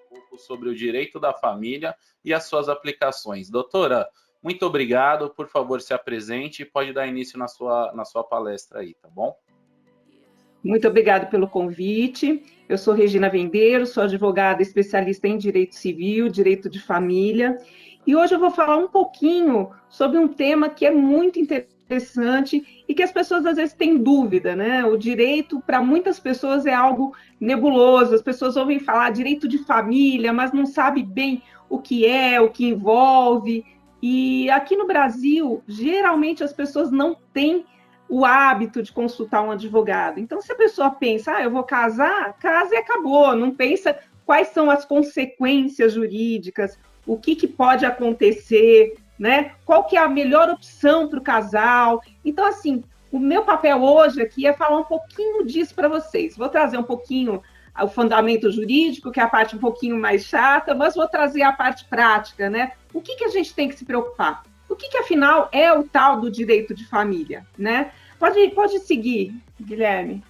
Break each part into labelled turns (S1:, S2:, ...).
S1: pouco sobre o direito da família e as suas aplicações. Doutora, muito obrigado. Por favor, se apresente e pode dar início na sua palestra aí, tá bom?
S2: Muito obrigada pelo convite. Eu sou Regina Vendeiro, sou advogada especialista em direito civil, direito de família, e hoje eu vou falar um pouquinho sobre um tema que é muito interessante e que as pessoas às vezes têm dúvida, né? O direito, para muitas pessoas, é algo nebuloso, as pessoas ouvem falar direito de família, mas não sabem bem o que envolve, e aqui no Brasil, geralmente as pessoas não têm o hábito de consultar um advogado. Então, se a pessoa pensa, eu vou casar, casa e acabou, não pensa quais são as consequências jurídicas, o que pode acontecer, né? Qual que é a melhor opção para o casal. Então, assim, o meu papel hoje aqui é falar um pouquinho disso para vocês. Vou trazer um pouquinho o fundamento jurídico, que é a parte um pouquinho mais chata, mas vou trazer a parte prática, né? O que a gente tem que se preocupar? O que afinal, é o tal do direito de família, né? Pode seguir, Guilherme.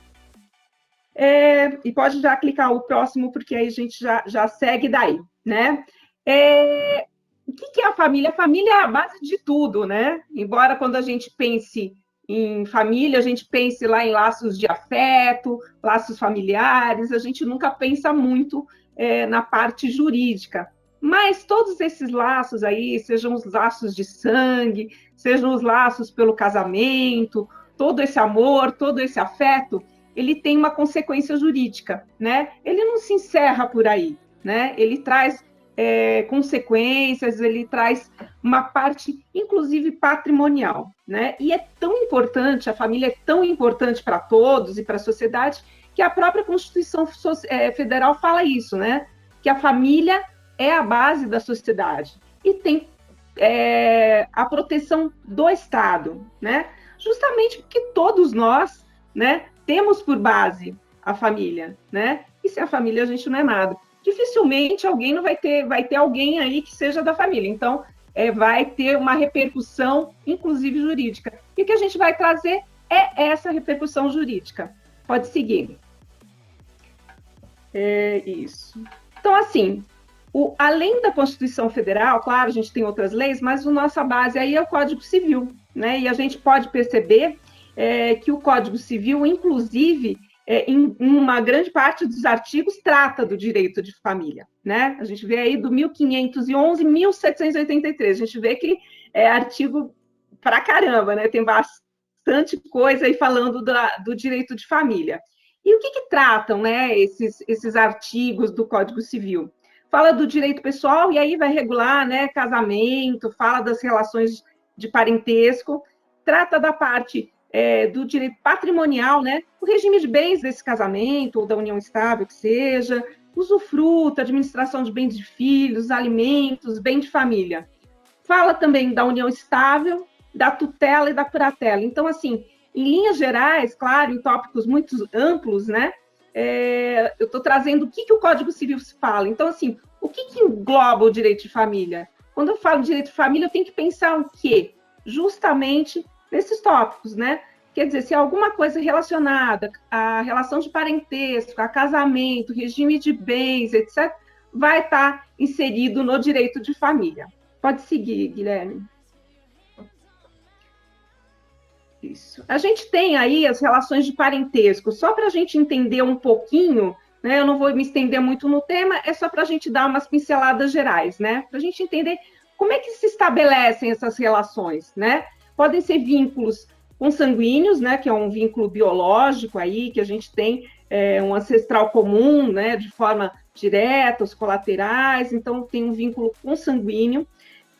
S2: E pode já clicar o próximo, porque aí a gente já segue daí, né? O que é a família? A família é a base de tudo, né? Embora quando a gente pense em família, a gente pense lá em laços de afeto, laços familiares, a gente nunca pensa muito na parte jurídica. Mas todos esses laços aí, sejam os laços de sangue, sejam os laços pelo casamento, todo esse amor, todo esse afeto, ele tem uma consequência jurídica, né? Ele não se encerra por aí, né? Ele traz consequências, ele traz uma parte, inclusive, patrimonial, né? E é tão importante, a família é tão importante para todos e para a sociedade, que a própria Constituição Federal fala isso, né? Que a família é a base da sociedade e tem a proteção do Estado, né? Justamente porque todos nós, né, temos por base a família, né? E sem a família a gente não é nada. Dificilmente alguém não vai ter alguém aí que seja da família. Então, vai ter uma repercussão, inclusive jurídica. E o que a gente vai trazer é essa repercussão jurídica. Pode seguir. Isso. Então, assim, além da Constituição Federal, claro, a gente tem outras leis, mas a nossa base aí é o Código Civil, né? E a gente pode perceber que o Código Civil, inclusive, em uma grande parte dos artigos, trata do direito de família, né? A gente vê aí do 1511, 1783, a gente vê que é artigo pra caramba, né? Tem bastante coisa aí falando do direito de família. E o que tratam, né, esses artigos do Código Civil? Fala do direito pessoal, e aí vai regular, né, casamento, fala das relações de parentesco, trata da parte do direito patrimonial, né, o regime de bens desse casamento, ou da união estável que seja, usufruto, administração de bens de filhos, alimentos, bem de família. Fala também da união estável, da tutela e da curatela. Então, assim, em linhas gerais, claro, em tópicos muito amplos, né, eu estou trazendo o que o Código Civil fala. Então, assim, o que engloba o direito de família? Quando eu falo direito de família, eu tenho que pensar o quê? Justamente nesses tópicos, né? Quer dizer, se é alguma coisa relacionada à relação de parentesco, a casamento, regime de bens, etc., vai estar inserido no direito de família. Pode seguir, Guilherme. Isso. A gente tem aí as relações de parentesco, só para a gente entender um pouquinho, né? Eu não vou me estender muito no tema, é só para a gente dar umas pinceladas gerais, né? Para a gente entender como é que se estabelecem essas relações, né? Podem ser vínculos consanguíneos, né? Que é um vínculo biológico aí, que a gente tem um ancestral comum, né? De forma direta, os colaterais, então tem um vínculo consanguíneo.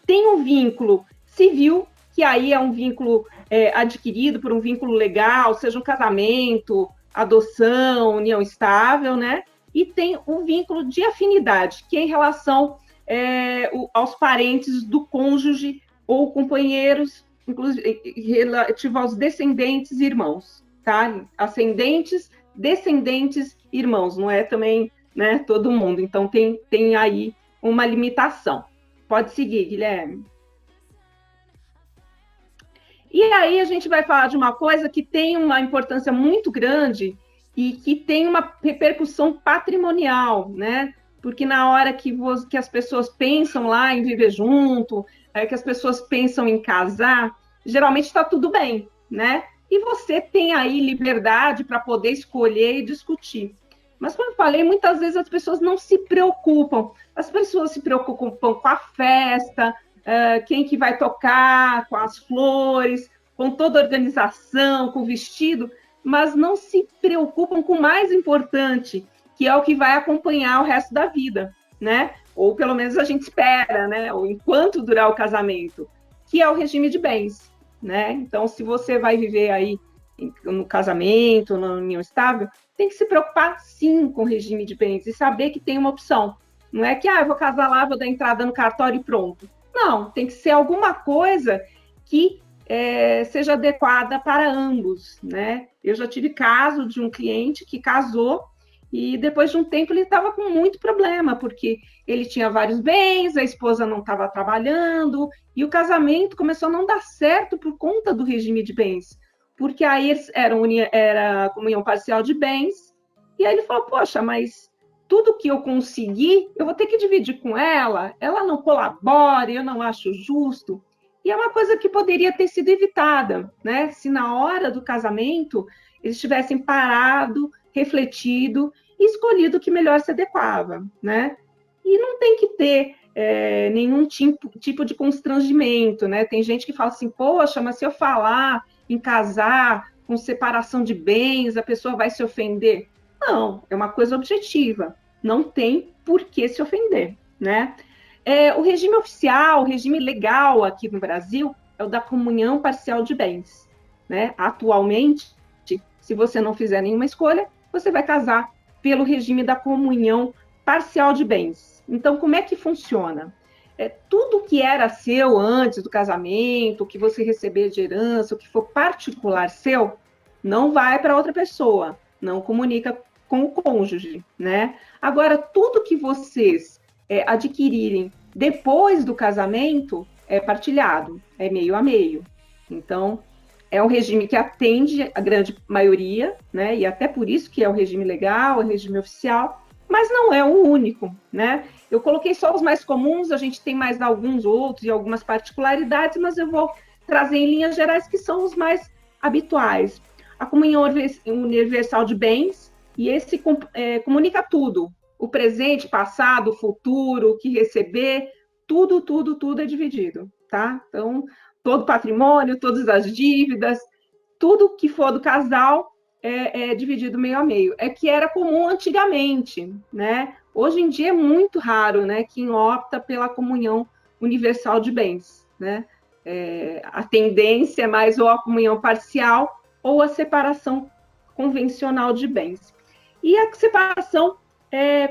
S2: Tem um vínculo civil, que aí é um vínculo adquirido por um vínculo legal, seja um casamento, adoção, união estável, né? E tem um vínculo de afinidade, que é em relação aos parentes do cônjuge ou companheiros, inclusive relativo aos descendentes e irmãos, tá? Ascendentes, descendentes, irmãos, não é também, né, todo mundo. Então, tem aí uma limitação. Pode seguir, Guilherme. E aí a gente vai falar de uma coisa que tem uma importância muito grande e que tem uma repercussão patrimonial, né? porque na hora que as pessoas pensam lá em viver junto, que as pessoas pensam em casar, geralmente está tudo bem, né? E você tem aí liberdade para poder escolher e discutir. Mas, como eu falei, muitas vezes as pessoas não se preocupam. As pessoas se preocupam com a festa, quem que vai tocar, com as flores, com toda a organização, com o vestido, mas não se preocupam com o mais importante, que é o que vai acompanhar o resto da vida, né? Ou pelo menos a gente espera, né? Ou enquanto durar o casamento, que é o regime de bens, né? Então, se você vai viver aí no casamento, na união estável, tem que se preocupar sim com o regime de bens e saber que tem uma opção. Não é que eu vou casar lá, vou dar entrada no cartório e pronto. Não, tem que ser alguma coisa que seja adequada para ambos, né? Eu já tive caso de um cliente que casou e depois de um tempo ele estava com muito problema, porque ele tinha vários bens, a esposa não estava trabalhando, e o casamento começou a não dar certo por conta do regime de bens, porque aí era comunhão parcial de bens, e aí ele falou, poxa, mas tudo que eu consegui, eu vou ter que dividir com ela não colabora, eu não acho justo. E é uma coisa que poderia ter sido evitada, né? Se na hora do casamento eles tivessem parado, refletido e escolhido o que melhor se adequava, né? E não tem que ter nenhum tipo de constrangimento, né? Tem gente que fala assim, poxa, mas se eu falar em casar com separação de bens, a pessoa vai se ofender. Não, é uma coisa objetiva, não tem por que se ofender, né? O regime oficial, o regime legal aqui no Brasil é o da comunhão parcial de bens, né? Atualmente, se você não fizer nenhuma escolha, você vai casar pelo regime da comunhão parcial de bens. Então, como é que funciona? Tudo que era seu antes do casamento, o que você receber de herança, o que for particular seu, não vai para outra pessoa, não comunica com o cônjuge, né? Agora, tudo que vocês adquirirem depois do casamento é partilhado, é meio a meio. Então, é um regime que atende a grande maioria, né? E até por isso que é o regime legal, é o regime oficial, mas não é o único, né? Eu coloquei só os mais comuns, a gente tem mais alguns outros e algumas particularidades, mas eu vou trazer em linhas gerais que são os mais habituais. A comunhão universal de bens, e esse comunica tudo, o presente, passado, futuro, o que receber, tudo é dividido, tá? Então, todo patrimônio, todas as dívidas, tudo que for do casal é dividido meio a meio. É que era comum antigamente, né? Hoje em dia é muito raro, né, quem opta pela comunhão universal de bens, né? A tendência é mais ou a comunhão parcial ou a separação convencional de bens. E a separação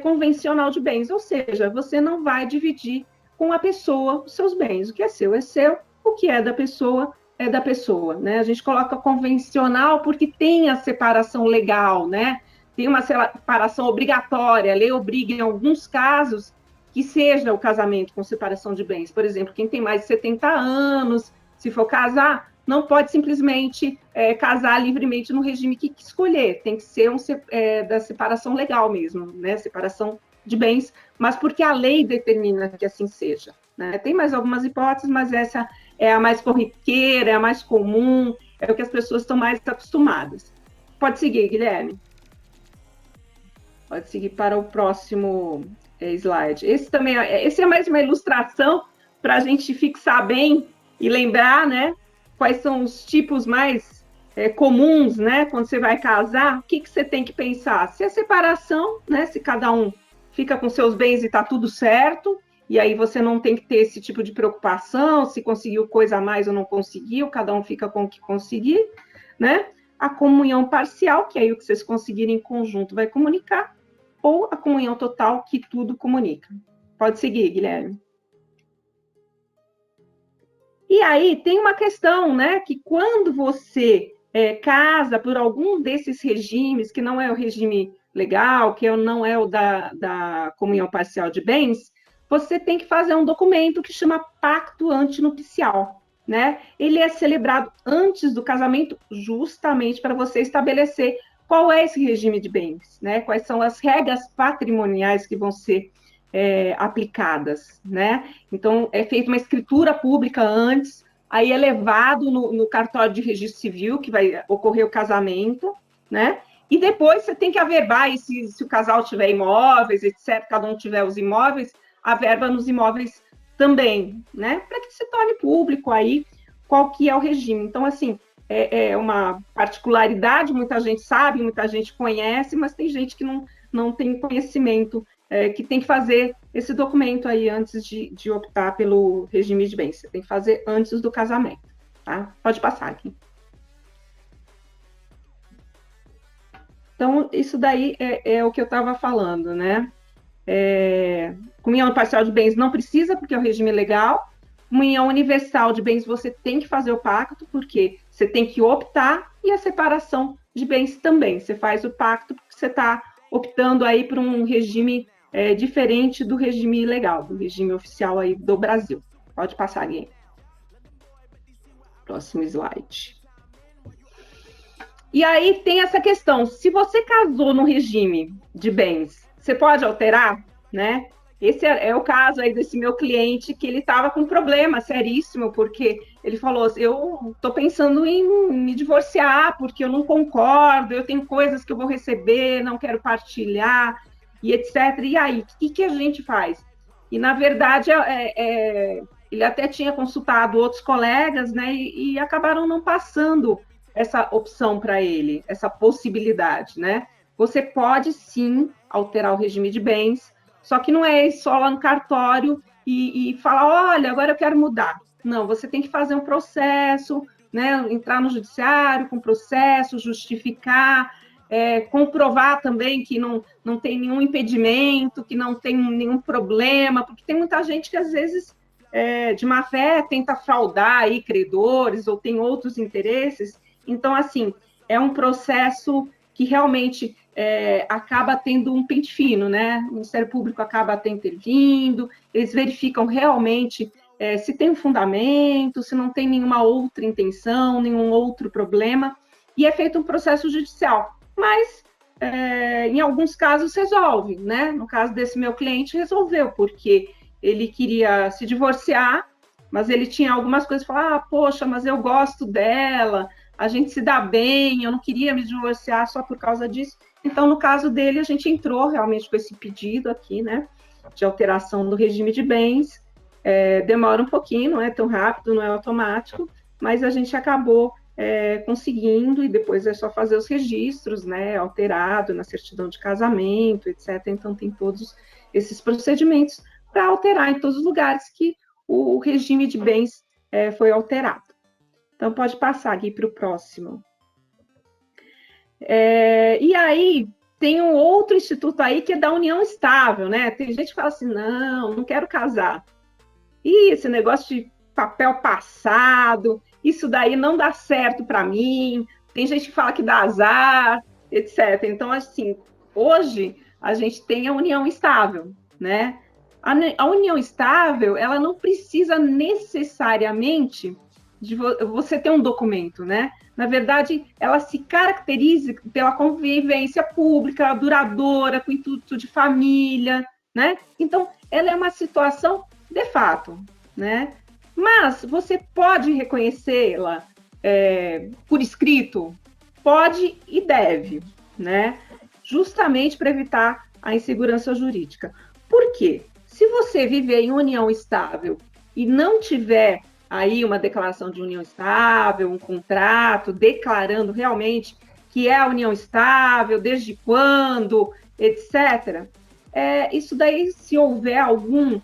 S2: convencional de bens, ou seja, você não vai dividir com a pessoa os seus bens. O que é seu, o que é da pessoa, né? A gente coloca convencional porque tem a separação legal, né? Tem uma separação obrigatória, a lei obriga em alguns casos que seja o casamento com separação de bens. Por exemplo, quem tem mais de 70 anos, se for casar, não pode simplesmente casar livremente no regime que escolher, tem que ser da separação legal mesmo, né? Separação de bens, mas porque a lei determina que assim seja, né? Tem mais algumas hipóteses, mas essa é a mais corriqueira, é a mais comum, é o que as pessoas estão mais acostumadas. Pode seguir, Guilherme. Pode seguir para o próximo slide. Esse é mais uma ilustração para a gente fixar bem e lembrar, né? Quais são os tipos mais comuns, né? Quando você vai casar, o que você tem que pensar? Se é separação, né? Se cada um fica com seus bens e está tudo certo, e aí você não tem que ter esse tipo de preocupação, se conseguiu coisa a mais ou não conseguiu, cada um fica com o que conseguir, né? A comunhão parcial, que aí o que vocês conseguirem em conjunto vai comunicar, ou a comunhão total, que tudo comunica. Pode seguir, Guilherme. E aí tem uma questão, né, que quando você casa por algum desses regimes, que não é o regime legal, que não é o da comunhão parcial de bens, você tem que fazer um documento que chama pacto antinupcial, né? Ele é celebrado antes do casamento justamente para você estabelecer qual é esse regime de bens, né? Quais são as regras patrimoniais que vão ser aplicadas, né? Então, é feita uma escritura pública antes, aí é levado no cartório de registro civil, que vai ocorrer o casamento, né? E depois você tem que averbar, e se o casal tiver imóveis, etc., cada um tiver os imóveis, averba nos imóveis também, né? Para que se torne público aí qual que é o regime. Então, assim, é uma particularidade, muita gente sabe, muita gente conhece, mas tem gente que não tem conhecimento, que tem que fazer esse documento aí antes de optar pelo regime de bens. Você tem que fazer antes do casamento, tá? Pode passar aqui. Então, isso daí é o que eu estava falando, né? Comunhão parcial de bens não precisa, porque é o regime legal. Comunhão universal de bens você tem que fazer o pacto, porque você tem que optar, e a separação de bens também. Você faz o pacto porque você está optando aí por um regime diferente do regime legal, do regime oficial aí do Brasil. Pode passar, Gui. Próximo slide. E aí tem essa questão, se você casou no regime de bens, você pode alterar, né? Esse é o caso aí desse meu cliente, que ele estava com um problema seríssimo, porque ele falou, eu estou pensando em me divorciar, porque eu não concordo, eu tenho coisas que eu vou receber, não quero partilhar, e etc. E aí, o que a gente faz? E, na verdade, ele até tinha consultado outros colegas, né, e acabaram não passando essa opção para ele, essa possibilidade, né? Você pode, sim, alterar o regime de bens, só que não é só lá no cartório e falar, olha, agora eu quero mudar. Não, você tem que fazer um processo, né? Entrar no judiciário com processo, justificar, comprovar também que não tem nenhum impedimento, que não tem nenhum problema, porque tem muita gente que, às vezes, de má fé, tenta fraudar aí credores ou tem outros interesses. Então, assim, é um processo que realmente acaba tendo um pente fino, né? O Ministério Público acaba até intervindo, eles verificam realmente se tem um fundamento, se não tem nenhuma outra intenção, nenhum outro problema, e é feito um processo judicial. Mas, em alguns casos, resolve, né? No caso desse meu cliente, resolveu, porque ele queria se divorciar, mas ele tinha algumas coisas, falar, poxa, mas eu gosto dela, a gente se dá bem, eu não queria me divorciar só por causa disso. Então, no caso dele, a gente entrou realmente com esse pedido aqui, né, de alteração do regime de bens. Demora um pouquinho, não é tão rápido, não é automático, mas a gente acabou conseguindo, e depois é só fazer os registros, né, alterado na certidão de casamento, etc. Então, tem todos esses procedimentos para alterar em todos os lugares que o regime de bens foi alterado. Então, pode passar aqui para o próximo. E aí, tem um outro instituto aí que é da união estável, né? Tem gente que fala assim, não quero casar. E esse negócio de papel passado, isso daí não dá certo para mim. Tem gente que fala que dá azar, etc. Então, assim, hoje a gente tem a união estável, né? A união estável, ela não precisa necessariamente de você ter um documento, né? Na verdade, ela se caracteriza pela convivência pública, duradoura, com intuito de família, né? Então, ela é uma situação de fato, né? Mas você pode reconhecê-la por escrito? Pode e deve, né? Justamente para evitar a insegurança jurídica. Por quê? Se você viver em união estável e não tiver aí uma declaração de união estável, um contrato declarando realmente que é a união estável, desde quando, etc., isso daí, se houver algum,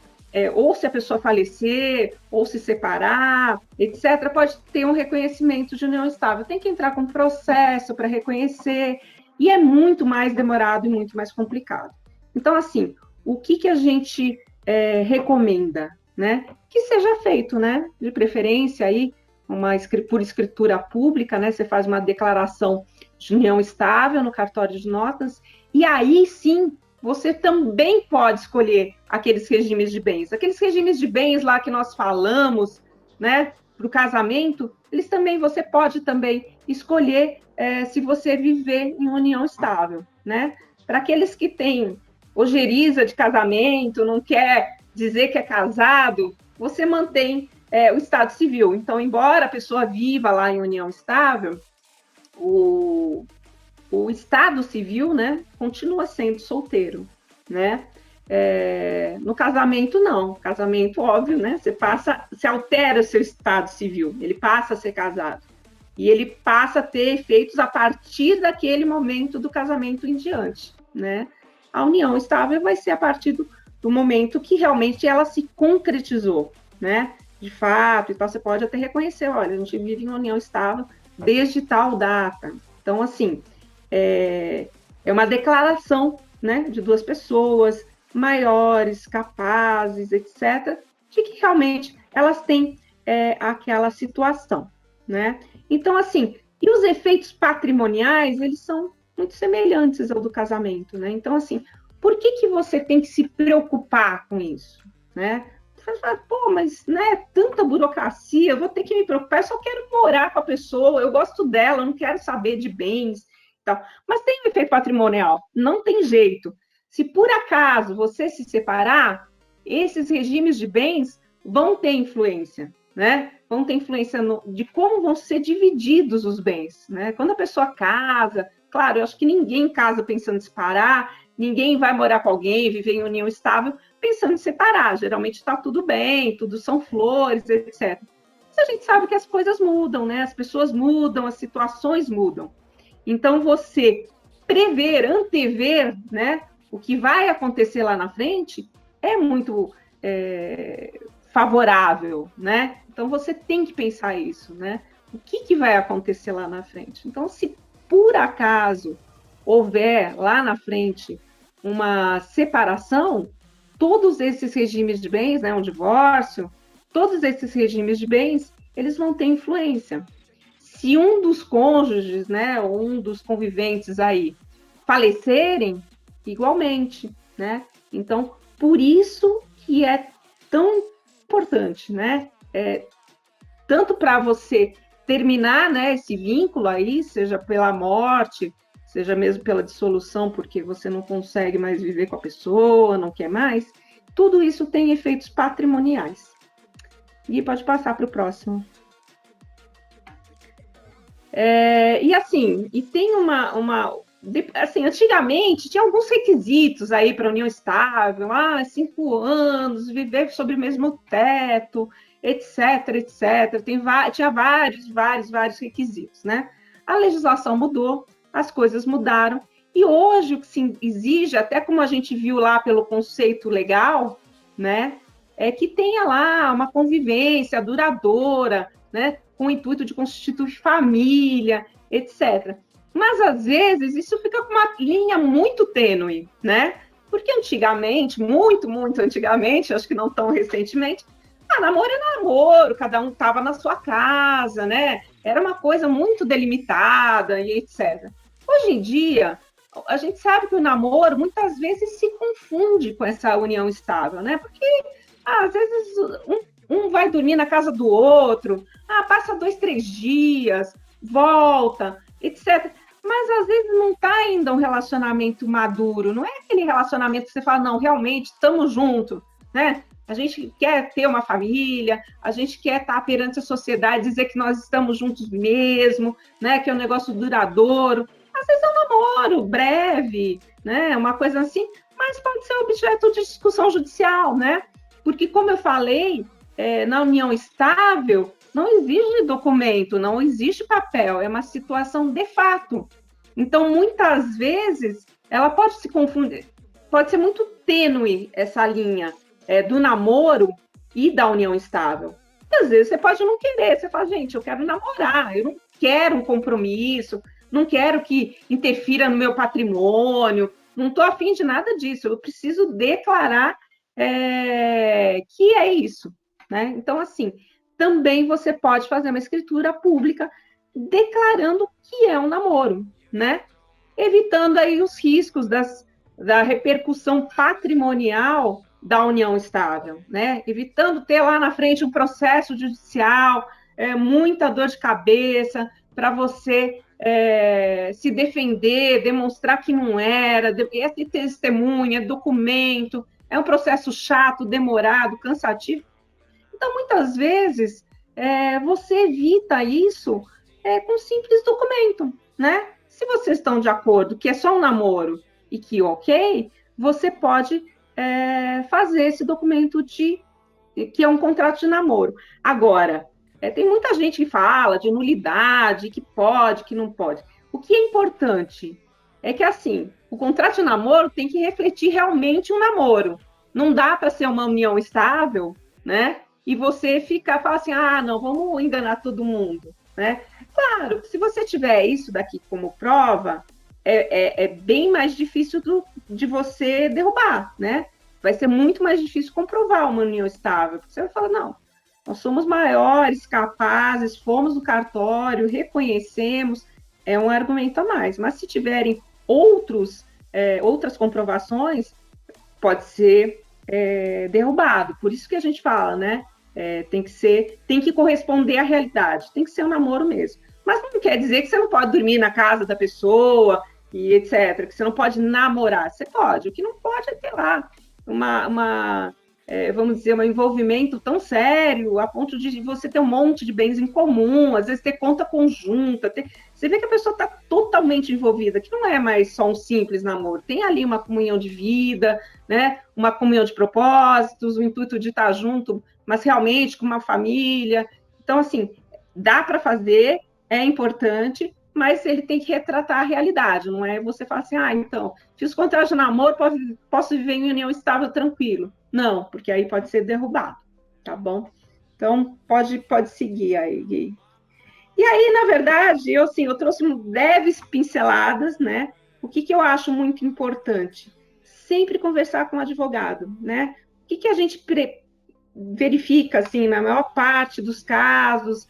S2: ou se a pessoa falecer, ou se separar, etc., pode ter um reconhecimento de união estável. Tem que entrar com processo para reconhecer, e é muito mais demorado e muito mais complicado. Então, assim, o que a gente recomenda, né? Que seja feito, né? De preferência aí, por escritura pública, né? Você faz uma declaração de união estável no cartório de notas, e aí sim você também pode escolher aqueles regimes de bens. Aqueles regimes de bens lá que nós falamos, né? Para o casamento, você pode também escolher se você viver em união estável, né? Para aqueles que têm ojeriza de casamento, não quer dizer que é casado, você mantém o estado civil. Então, embora a pessoa viva lá em união estável, o estado civil, né, continua sendo solteiro, né? No casamento, não. Casamento, óbvio, né? Você altera o seu estado civil, ele passa a ser casado. E ele passa a ter efeitos a partir daquele momento do casamento em diante, né? A união estável vai ser a partir do momento que realmente ela se concretizou, né? De fato, então você pode até reconhecer, olha, a gente vive em uma união estável desde tal data. Então, assim, é uma declaração, né, de duas pessoas maiores, capazes, etc., de que realmente elas têm aquela situação, né? Então, assim, e os efeitos patrimoniais, eles são muito semelhantes ao do casamento, né? Então, assim, por que você tem que se preocupar com isso, né? Você fala, pô, mas, né, tanta burocracia, eu vou ter que me preocupar, eu só quero morar com a pessoa, eu gosto dela, eu não quero saber de bens, tal. Mas tem um efeito patrimonial, não tem jeito. Se por acaso você se separar, esses regimes de bens vão ter influência, né? Vão ter influência de como vão ser divididos os bens, né? Quando a pessoa casa, claro, eu acho que ninguém casa pensando em separar, ninguém vai morar com alguém, viver em união estável pensando em separar. Geralmente está tudo bem, tudo são flores, etc. Mas a gente sabe que as coisas mudam, né? As pessoas mudam, as situações mudam. Então, você prever, antever, né, o que vai acontecer lá na frente é muito favorável, né? Então, você tem que pensar isso, né? O que vai acontecer lá na frente? Então, se por acaso houver lá na frente uma separação, todos esses regimes de bens, né, um divórcio, todos esses regimes de bens, eles vão ter influência. Se um dos cônjuges, né, ou um dos conviventes aí falecerem, igualmente, né? Então, por isso que é tão importante, né? Tanto para você terminar, né, esse vínculo aí, seja pela morte, seja mesmo pela dissolução, porque você não consegue mais viver com a pessoa, não quer mais, tudo isso tem efeitos patrimoniais. E pode passar para o próximo. E assim, e tem assim, antigamente tinha alguns requisitos aí para união estável, 5 anos, viver sob o mesmo teto, etc, etc. Tinha vários requisitos, né? A legislação mudou, as coisas mudaram, e hoje o que se exige, até como a gente viu lá pelo conceito legal, né, é que tenha lá uma convivência duradoura, né, com o intuito de constituir família, etc. Mas, às vezes, isso fica com uma linha muito tênue, né? Porque antigamente, muito antigamente, acho que não tão recentemente, namoro é namoro, cada um estava na sua casa, né? Era uma coisa muito delimitada e etc. Hoje em dia, a gente sabe que o namoro muitas vezes se confunde com essa união estável, né? Porque às vezes um vai dormir na casa do outro, passa 2, 3 dias, volta, etc. Mas às vezes não está ainda um relacionamento maduro, não é aquele relacionamento que você fala, não, realmente estamos juntos, né? A gente quer ter uma família, a gente quer estar perante a sociedade, dizer que nós estamos juntos mesmo, né? Que é um negócio duradouro. Às vezes é um namoro breve, né? Uma coisa assim, mas pode ser objeto de discussão judicial, né? Porque, como eu falei, na união estável, não existe documento, não existe papel, é uma situação de fato. Então, muitas vezes, ela pode se confundir, pode ser muito tênue essa linha do namoro e da união estável. E, às vezes, você pode não querer, você fala, gente, eu quero namorar, eu não quero um compromisso, não quero que interfira no meu patrimônio, não estou afim de nada disso, eu preciso declarar que é isso, né? Então, assim, também você pode fazer uma escritura pública declarando que é um namoro, né? Evitando aí os riscos da repercussão patrimonial da união estável, né? Evitando ter lá na frente um processo judicial, muita dor de cabeça para você se defender, demonstrar que não era, é testemunha, documento, é um processo chato, demorado, cansativo. Então, muitas vezes, você evita isso com um simples documento, né? Se vocês estão de acordo que é só um namoro e que ok, você pode fazer esse documento que é um contrato de namoro. Agora, tem muita gente que fala de nulidade, que pode, que não pode. O que é importante é que, assim, o contrato de namoro tem que refletir realmente um namoro. Não dá para ser uma união estável, né? E você falar assim, não, vamos enganar todo mundo, né? Claro, se você tiver isso daqui como prova, é bem mais difícil de você derrubar, né? Vai ser muito mais difícil comprovar uma união estável, porque você vai falar, não, nós somos maiores, capazes, fomos no cartório, reconhecemos, é um argumento a mais. Mas se tiverem outras comprovações, pode ser derrubado. Por isso que a gente fala, né? Tem que corresponder à realidade, tem que ser um namoro mesmo. Mas não quer dizer que você não pode dormir na casa da pessoa e etc., que você não pode namorar. Você pode, o que não pode é ter lá vamos dizer, um envolvimento tão sério, a ponto de você ter um monte de bens em comum, às vezes ter conta conjunta, você vê que a pessoa está totalmente envolvida, que não é mais só um simples namoro, tem ali uma comunhão de vida, né? Uma comunhão de propósitos, o intuito de estar junto, mas realmente com uma família. Então, assim, dá para fazer, é importante, mas ele tem que retratar a realidade, não é você falar assim, então, fiz contrato de namoro, posso viver em união estável tranquilo. Não, porque aí pode ser derrubado, tá bom? Então, pode seguir aí, Gui. E aí, na verdade, eu trouxe leves pinceladas, né? O que eu acho muito importante? Sempre conversar com o advogado, né? O que a gente verifica, assim, na maior parte dos casos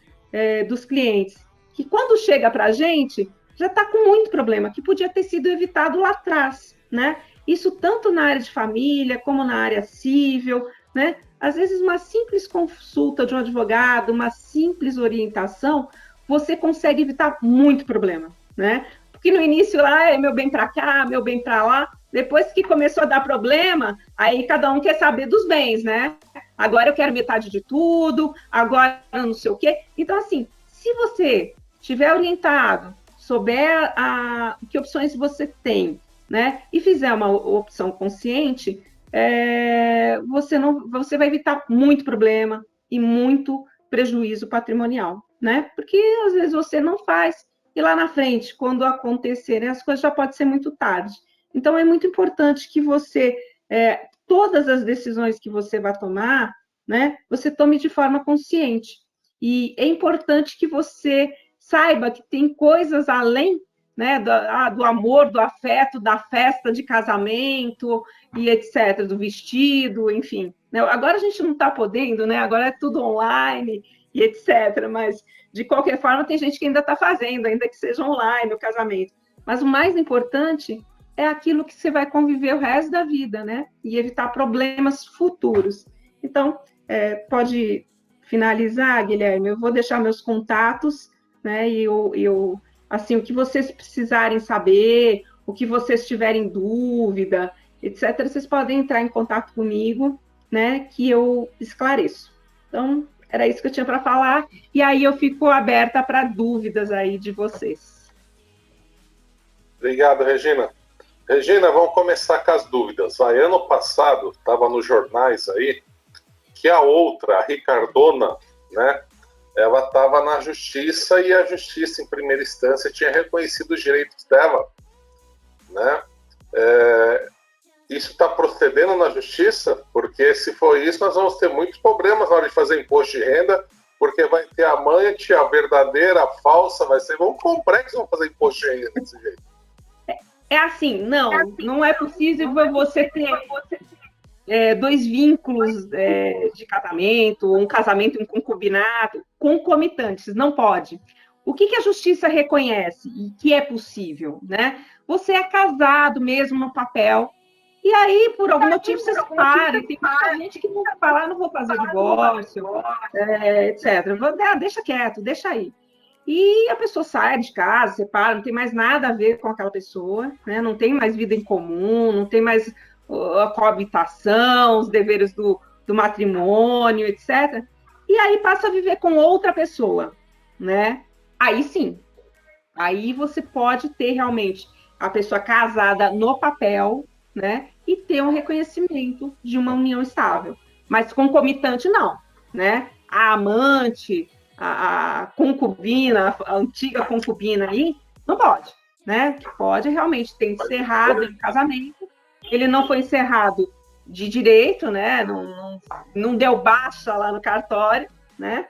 S2: dos clientes? Que quando chega para a gente, já está com muito problema, que podia ter sido evitado lá atrás, né? Isso tanto na área de família, como na área civil, né? Às vezes, uma simples consulta de um advogado, uma simples orientação, você consegue evitar muito problema, né? Porque no início lá é meu bem para cá, meu bem para lá. Depois que começou a dar problema, aí cada um quer saber dos bens, né? Agora eu quero metade de tudo, agora não sei o quê. Então, assim, se você estiver orientado, souber que opções você tem, né, e fizer uma opção consciente, você vai evitar muito problema e muito prejuízo patrimonial, né? Porque às vezes você não faz e lá na frente, quando acontecerem as coisas, já pode ser muito tarde. Então é muito importante que você todas as decisões que você vai tomar, né, você tome de forma consciente. E é importante que você saiba que tem coisas além, né, do amor, do afeto, da festa de casamento e etc., do vestido, enfim. Agora a gente não está podendo, né? Agora é tudo online e etc., mas de qualquer forma tem gente que ainda está fazendo, ainda que seja online o casamento. Mas o mais importante é aquilo que você vai conviver o resto da vida, né? E evitar problemas futuros. Então, pode finalizar, Guilherme, eu vou deixar meus contatos, né? E assim, o que vocês precisarem saber, o que vocês tiverem dúvida, etc., vocês podem entrar em contato comigo, né? Que eu esclareço. Então, era isso que eu tinha para falar. E aí eu fico aberta para dúvidas aí de vocês.
S3: Obrigado, Regina. Regina, vamos começar com as dúvidas. Ano passado, estava nos jornais aí, que a outra, a Ricardona, né, ela estava na justiça e a justiça, em primeira instância, tinha reconhecido os direitos dela, né? Isso está procedendo na justiça? Porque se for isso, nós vamos ter muitos problemas na hora de fazer imposto de renda, porque vai ter a amante, a verdadeira, a falsa, vai ser complexo vamos fazer imposto de renda desse jeito.
S2: Não é possível você ter dois vínculos de casamento, um casamento e um concubinato concomitantes, não pode. O que a justiça reconhece e que é possível, né? Você é casado mesmo no papel, e aí, por algum motivo, você separa. Tem muita gente que não vai falar, não vou fazer divórcio, etc. Deixa quieto, deixa aí. e a pessoa sai de casa, separa, não tem mais nada a ver com aquela pessoa, né? Não tem mais vida em comum, não tem mais a coabitação, os deveres do matrimônio, etc. E aí passa a viver com outra pessoa, né? Aí sim, aí você pode ter realmente a pessoa casada no papel, né? E ter um reconhecimento de uma união estável. Mas concomitante, não, né? A amante, a concubina, a antiga concubina aí, não pode, né? Pode realmente ter encerrado o casamento, ele não foi encerrado de direito, né? Não deu baixa lá no cartório, né?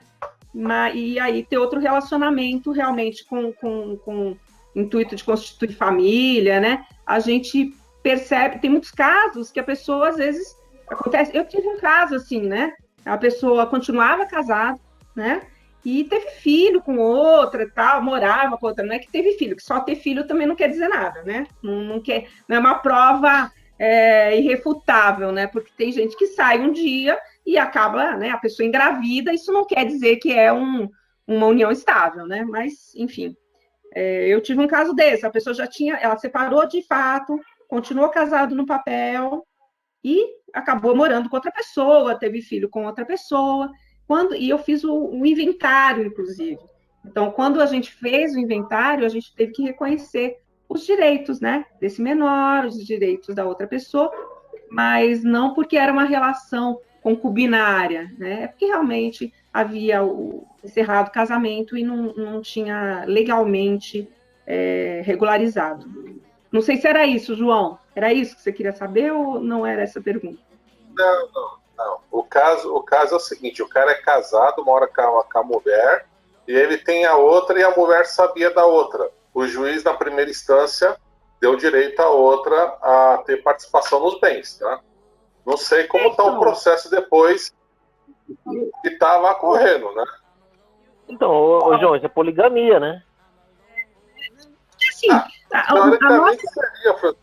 S2: E aí ter outro relacionamento realmente com intuito de constituir família, né? A gente percebe, tem muitos casos que a pessoa, às vezes, acontece... Eu tive um caso assim, né? A pessoa continuava casada, né? E teve filho com outra, tal, morava com outra. Não é que teve filho, que só ter filho também não quer dizer nada, né? Não é uma prova irrefutável, né? Porque tem gente que sai um dia e acaba, né? A pessoa engravida. Isso não quer dizer que é uma união estável, né? Mas, enfim, eu tive um caso desse. A pessoa ela separou de fato, continuou casado no papel e acabou morando com outra pessoa, teve filho com outra pessoa. E eu fiz o inventário, inclusive. Então, quando a gente fez o inventário, a gente teve que reconhecer os direitos, né, desse menor, os direitos da outra pessoa, mas não porque era uma relação concubinária, né, é porque realmente havia encerrado o casamento e não tinha legalmente regularizado. Não sei se era isso, João. Era isso que você queria saber ou não era essa pergunta?
S3: Não. O caso é o seguinte: o cara é casado, mora com a mulher, e ele tem a outra e a mulher sabia da outra. O juiz, na primeira instância, deu direito à outra a ter participação nos bens, tá? Não sei como está o processo depois que está lá correndo, né?
S4: Então, ô João, isso é poligamia, né?
S2: Assim,
S3: teoricamente seria,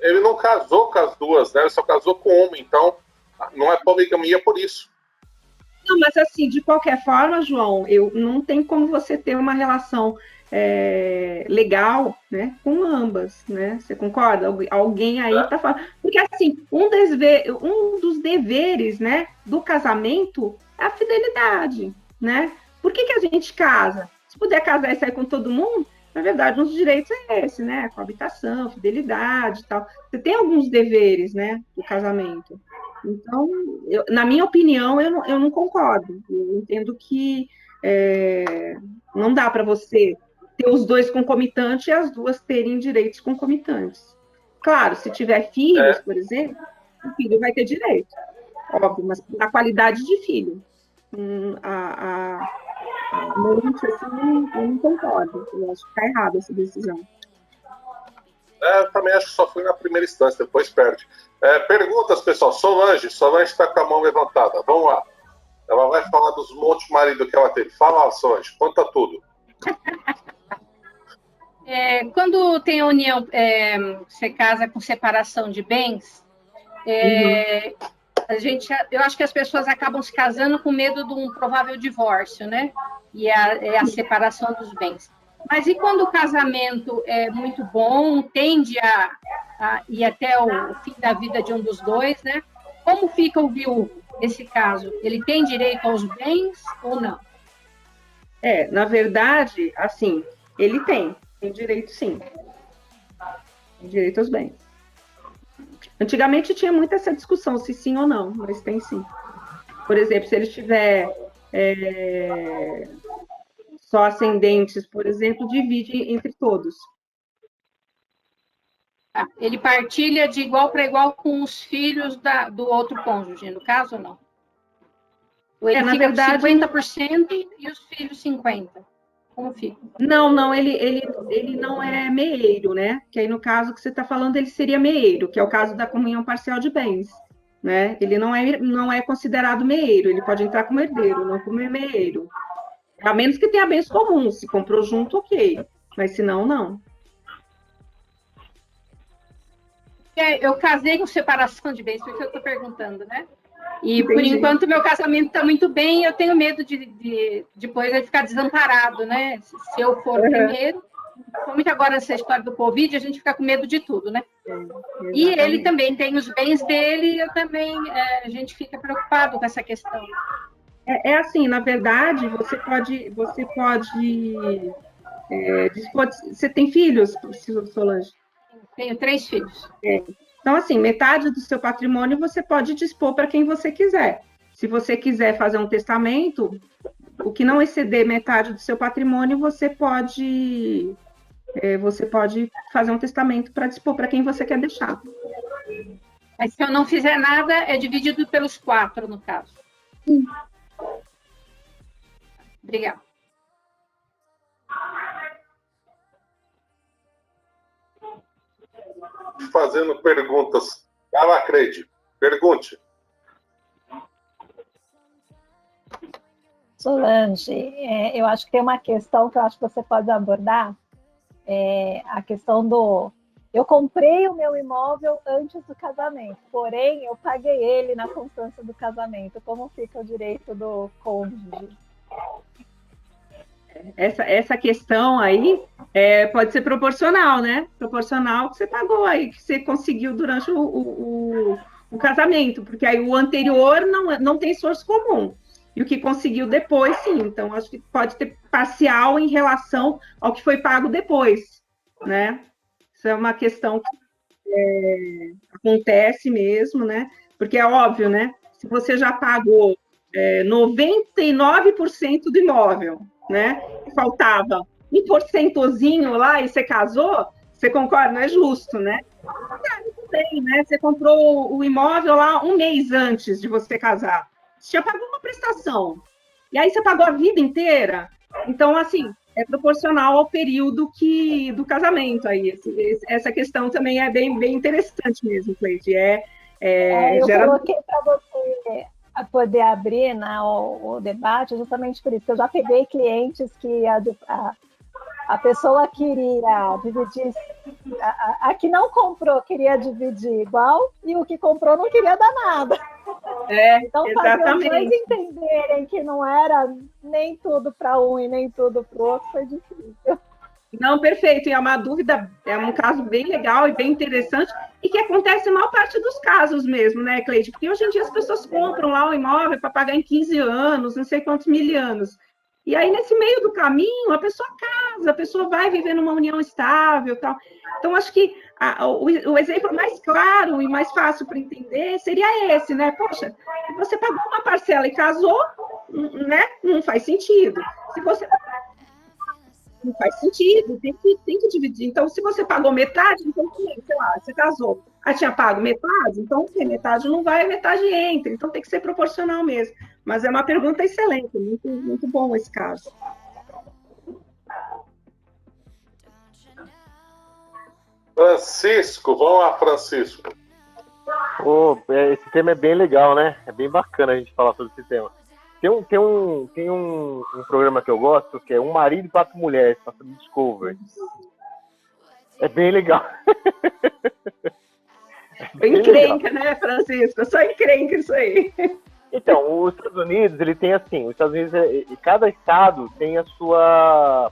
S3: ele não casou com as duas, né? Ele só casou com uma, então não é poligamia por isso.
S2: Não, mas assim, de qualquer forma, João, não tem como você ter uma relação legal, né, com ambas, né? Você concorda? Alguém aí tá falando. Porque assim, um dos deveres, né, do casamento é a fidelidade, né? Por que a gente casa? Se puder casar e sair com todo mundo, na verdade, um dos direitos é esse, né? Coabitação, fidelidade e tal. Você tem alguns deveres, né, do casamento. Então, na minha opinião, eu não concordo. Eu entendo que não dá para você ter os dois concomitantes e as duas terem direitos concomitantes. Claro, se tiver filhos, por exemplo, o filho vai ter direito, óbvio, mas na qualidade de filho. Eu não concordo. Eu acho que está errada essa decisão.
S3: Eu também acho que só fui na primeira instância, depois perde. Perguntas, pessoal. Solange está com a mão levantada. Vamos lá. Ela vai falar dos montes de marido que ela teve. Fala, Solange, conta tudo.
S5: Quando tem a união, você casa com separação de bens, eu acho que as pessoas acabam se casando com medo de um provável divórcio, né? E a separação dos bens. Mas e quando o casamento é muito bom, tende a ir até o fim da vida de um dos dois, né? Como fica o viúvo nesse caso? Ele tem direito aos bens ou não?
S2: Na verdade, assim, ele tem direito, sim. Tem direito aos bens. Antigamente tinha muito essa discussão, se sim ou não, mas tem sim. Por exemplo, se ele tiver só ascendentes, por exemplo, divide entre todos.
S5: Ele partilha de igual para igual com os filhos do outro cônjuge, no caso, ou não? Ou ele fica com 50% e os filhos 50%? Como fica?
S2: Não, ele não é meeiro, né? Que aí, no caso que você está falando, ele seria meeiro, que é o caso da comunhão parcial de bens, né? Ele não é considerado meeiro, ele pode entrar como herdeiro, não como meeiro. A menos que tenha bens comuns, se comprou junto, ok. Mas se não, não.
S5: Eu casei com separação de bens, por isso eu estou perguntando, né? E, por enquanto, meu casamento está muito bem, eu tenho medo de depois ele ficar desamparado, né? Se eu for primeiro. Principalmente agora nessa história do Covid, a gente fica com medo de tudo, né? E ele também tem os bens dele, e eu também, a gente fica preocupado com essa questão.
S2: É assim, na verdade, você pode você tem filhos, Solange?
S5: Tenho 3 filhos.
S2: Então, assim, metade do seu patrimônio você pode dispor para quem você quiser. Se você quiser fazer um testamento, o que não exceder metade do seu patrimônio, você pode fazer um testamento para dispor para quem você quer deixar.
S5: Mas se eu não fizer nada, é dividido pelos 4, no caso.
S2: Sim.
S5: Obrigada.
S3: Fazendo perguntas. Vai lá, Creide. Pergunte.
S6: Solange, eu acho que tem uma questão que eu acho que você pode abordar. A questão do... Eu comprei o meu imóvel antes do casamento, porém eu paguei ele na constância do casamento. Como fica o direito do cônjuge?
S2: Essa questão aí pode ser proporcional, né? Proporcional que você pagou aí, que você conseguiu durante o casamento, porque aí o anterior não tem esforço comum. E o que conseguiu depois, sim. Então, acho que pode ter parcial em relação ao que foi pago depois, né? Isso é uma questão que acontece mesmo, né? Porque é óbvio, né? Se você já pagou 99% do imóvel, né? E faltava 1%zinho lá e você casou, você concorda? Não é justo, né? Bem, né? Você comprou o imóvel lá um mês antes de você casar. Você já pagou uma prestação. E aí você pagou a vida inteira. Então, assim, é proporcional ao período do casamento aí. Essa questão também é bem interessante mesmo, Cleide.
S6: Eu coloquei para você poder abrir, né, o debate justamente por isso, que eu já peguei clientes que a pessoa queria dividir, a que não comprou queria dividir igual, e o que comprou não queria dar nada. Então, fazer os dois entenderem que não era nem tudo para um e nem tudo para o outro foi difícil.
S2: Não, perfeito. E é uma dúvida, é um caso bem legal e bem interessante, e que acontece na maior parte dos casos mesmo, né, Cleide? Porque hoje em dia as pessoas compram lá o imóvel para pagar em 15 anos, não sei quantos mil anos. E aí, nesse meio do caminho, a pessoa casa, a pessoa vai viver numa união estável, tal. Então, acho que o exemplo mais claro e mais fácil para entender seria esse, né? Poxa, se você pagou uma parcela e casou, né? Não faz sentido. Se você não faz sentido, tem que dividir. Então, se você pagou metade, então, sei lá, você casou, tinha pago metade, então, metade não vai, metade entra. Então, tem que ser proporcional mesmo. Mas é uma pergunta excelente, muito, muito bom esse caso.
S3: Francisco, vamos lá, Francisco.
S4: Esse tema é bem legal, né? É bem bacana a gente falar sobre esse tema. Tem um programa que eu gosto, que é Um Marido e 4 Mulheres, passando Discovery. É bem legal.
S2: Encrenca, né, Francisco? Só encrenca isso aí.
S4: Então, os Estados Unidos, ele tem assim, os Estados Unidos, cada estado tem a sua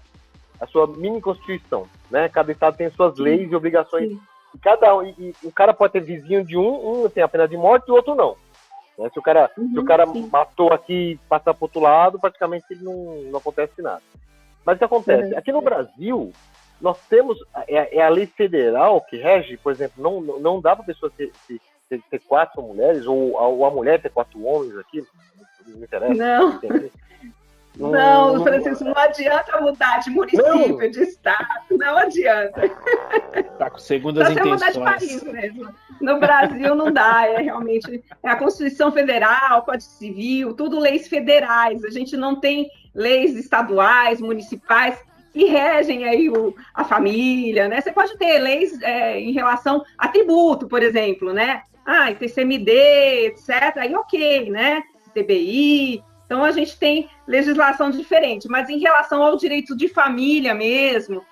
S4: mini constituição, né? Cada estado tem suas leis e obrigações. E o cara pode ter vizinho de um tem a pena de morte e o outro não. Né? Se o cara matou aqui e passar para o outro lado, praticamente não acontece nada. Mas o que acontece? Aqui no Brasil, nós temos a lei federal que rege, por exemplo, não dá para a pessoa ter 4 mulheres, ou a mulher ter 4 homens aqui, não interessa.
S2: Não, Francisco, não adianta mudar de município, de estado, não adianta.
S7: Tá com segundas intenções.
S2: Mudar de país mesmo. No Brasil não dá, realmente a Constituição Federal, Código Civil, tudo leis federais. A gente não tem leis estaduais, municipais que regem aí a família, né? Você pode ter leis em relação a tributo, por exemplo, né? ITCMD, etc. Aí ok, né? TBI. Então, a gente tem legislação diferente, mas em relação ao direito de família mesmo,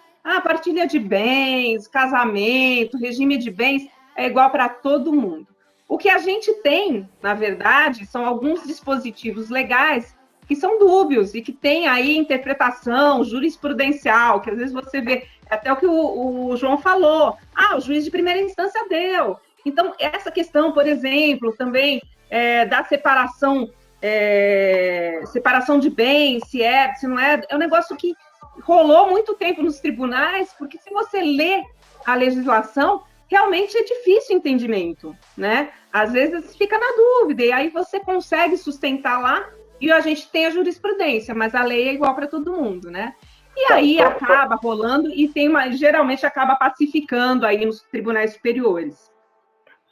S2: partilha de bens, casamento, regime de bens, é igual para todo mundo. O que a gente tem, na verdade, são alguns dispositivos legais que são dúbios e que tem aí interpretação jurisprudencial, que às vezes você vê, até o que o João falou, o juiz de primeira instância deu. Então, essa questão, por exemplo, também da separação de bens, se não é um negócio que rolou muito tempo nos tribunais, porque se você lê a legislação, realmente é difícil o entendimento, né? Às vezes fica na dúvida, e aí você consegue sustentar lá, e a gente tem a jurisprudência, mas a lei é igual para todo mundo, né? E aí acaba rolando, e geralmente acaba pacificando aí nos tribunais superiores.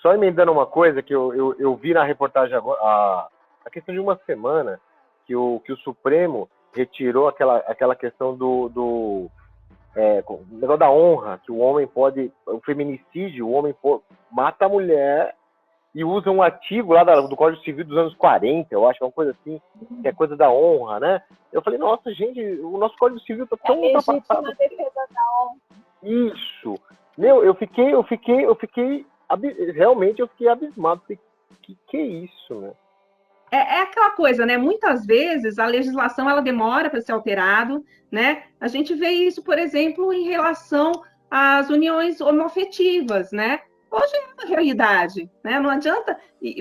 S4: Só emendando uma coisa que eu vi na reportagem agora, a questão de uma semana, que o Supremo retirou aquela questão do negócio da honra, que o homem pode, o feminicídio, o homem mata a mulher e usa um artigo lá do Código Civil dos anos 40, eu acho, uma coisa assim, que é coisa da honra, né? Eu falei, nossa, gente, o nosso Código Civil tá tão ultrapassado.
S6: Defesa da honra.
S4: Isso. Meu, realmente eu fiquei abismado. Que é isso, né?
S2: É aquela coisa, né? Muitas vezes a legislação ela demora para ser alterada, né? A gente vê isso, por exemplo, em relação às uniões homoafetivas, né? Hoje é uma realidade, né? Não adianta,